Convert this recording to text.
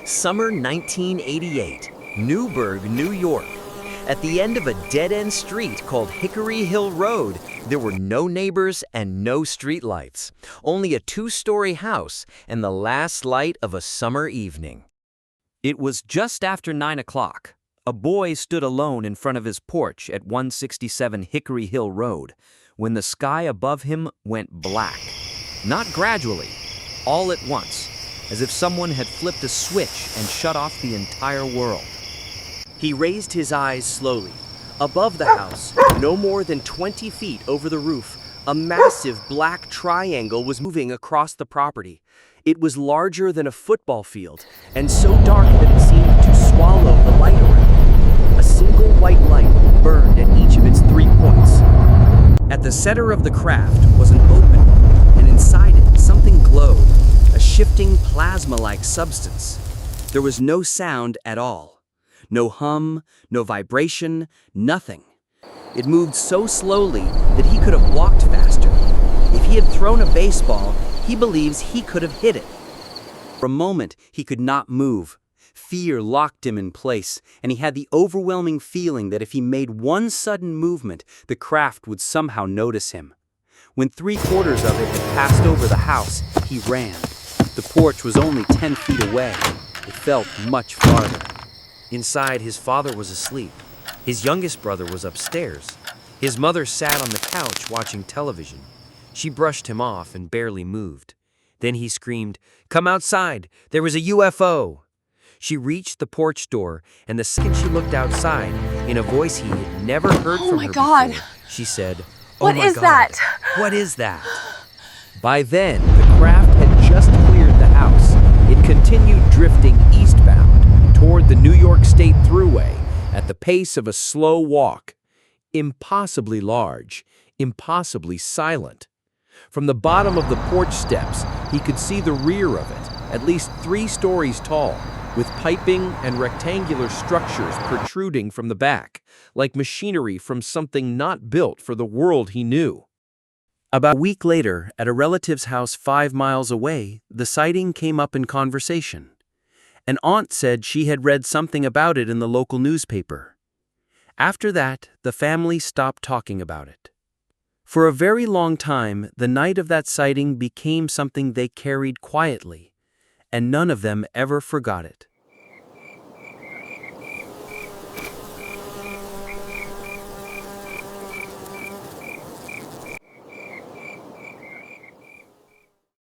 Summer 1988, Newburgh, New York. At the end of a dead-end street called Hickory Hill Road, there were no neighbors and no streetlights, only a two-story house and the last light of a summer evening. It was just after 9 o'clock. A boy stood alone in front of his porch at 167 Hickory Hill Road when the sky above him went black. Not gradually, all at once, as if someone had flipped a switch and shut off the entire world. He raised his eyes slowly. Above the house, no more than 20 feet over the roof, a massive black triangle was moving across the property. It was larger than a football field, and so dark that it seemed to swallow the light around. A single white light burned at each of its 3 points. At the center of the craft was an opening, and inside it something glowed, a shifting plasma-like substance. There was no sound at all. No hum, no vibration, nothing. It moved so slowly that he could have walked faster. If he had thrown a baseball, he believes he could have hit it. For a moment, he could not move. Fear locked him in place, and he had the overwhelming feeling that if he made one sudden movement, the craft would somehow notice him. When 3/4 of it had passed over the house, he ran. The porch was only 10 feet away. It felt much farther. Inside, his father was asleep. His youngest brother was upstairs. His mother sat on the couch watching television. She brushed him off and barely moved. Then he screamed, "Come outside! There was a UFO!" She reached the porch door, and the second she looked outside, in a voice he had never heard from her before, she said, What is that? What is that?" By then, the craft had just cleared the house. It continued drifting eastbound toward the New York State Thruway at the pace of a slow walk. Impossibly large, impossibly silent. From the bottom of the porch steps, he could see the rear of it, at least 3 stories tall, with piping and rectangular structures protruding from the back, like machinery from something not built for the world he knew. About a week later, at a relative's house 5 miles away, the sighting came up in conversation. An aunt said she had read something about it in the local newspaper. After that, the family stopped talking about it. For a very long time, the night of that sighting became something they carried quietly, and none of them ever forgot it.